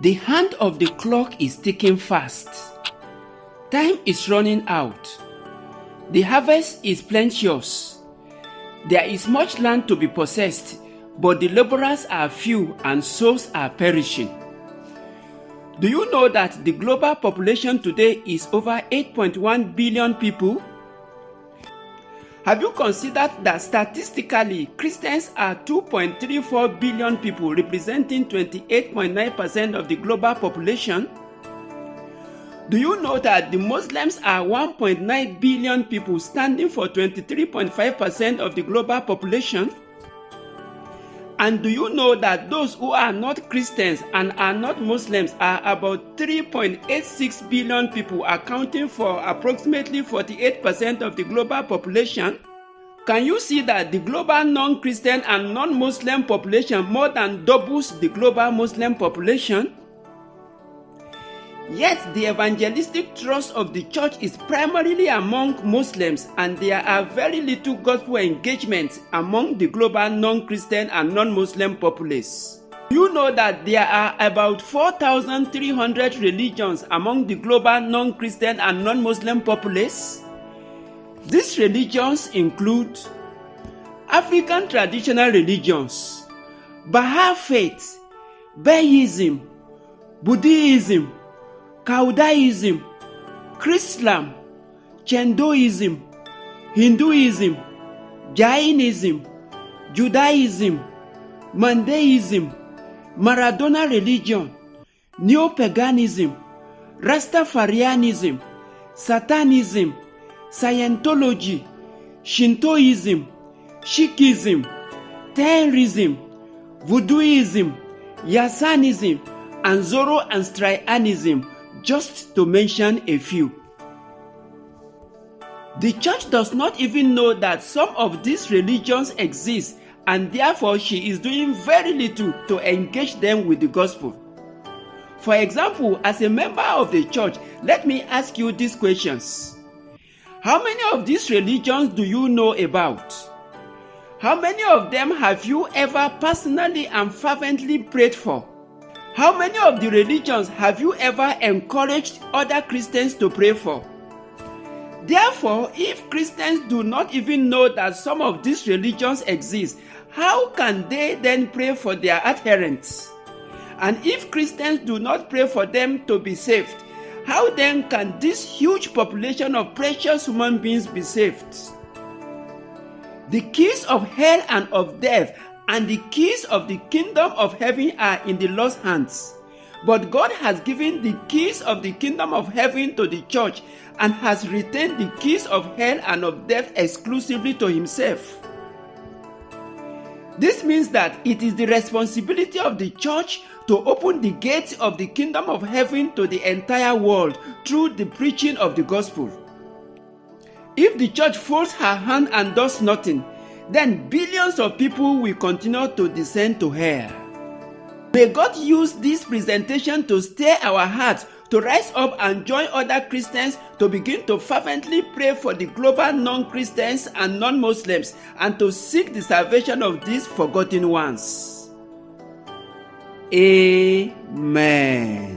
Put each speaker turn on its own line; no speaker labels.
The hand of the clock is ticking fast. Time is running out. The harvest is plenteous. There is much land to be possessed, but the laborers are few and souls are perishing. Do you know that the global population today is over 8.1 billion people? Have you considered that statistically Christians are 2.34 billion people, representing 28.9% of the global population? Do you know that the Muslims are 1.9 billion people, standing for 23.5% of the global population? And do you know that those who are not Christians and are not Muslims are about 3.86 billion people, accounting for approximately 48% of the global population? Can you see that the global non-Christian and non-Muslim population more than doubles the global Muslim population? Yet the evangelistic thrust of the church is primarily among Muslims, and there are very little gospel engagement among the global non-Christian and non-Muslim populace. You know that there are about 4,300 religions among the global non-Christian and non-Muslim populace. These religions include African traditional religions, Baha'i faith, Bahaism, Buddhism, Chaldaism, Chrislam, Chindoism, Hinduism, Jainism, Judaism, Mandaism, Maradona religion, Neo-paganism, Rastafarianism, Satanism, Scientology, Shintoism, Sikhism, Taoism, Voodooism, Yasanism, and Zoroastrianism, just to mention a few. The church does not even know that some of these religions exist, and therefore she is doing very little to engage them with the gospel. For example, as a member of the church, let me ask you these questions. How many of these religions do you know about? How many of them have you ever personally and fervently prayed for? How many of the religions have you ever encouraged other Christians to pray for? Therefore, if Christians do not even know that some of these religions exist, how can they then pray for their adherents? And if Christians do not pray for them to be saved, how then can this huge population of precious human beings be saved? The keys of hell and of death and the keys of the kingdom of heaven are in the Lord's hands. But God has given the keys of the kingdom of heaven to the church and has retained the keys of hell and of death exclusively to himself. This means that it is the responsibility of the church to open the gates of the kingdom of heaven to the entire world through the preaching of the gospel. If the church folds her hand and does nothing, then billions of people will continue to descend to hell. May God use this presentation to stir our hearts to rise up and join other Christians to begin to fervently pray for the global non-Christians and non-Muslims and to seek the salvation of these forgotten ones. Amen.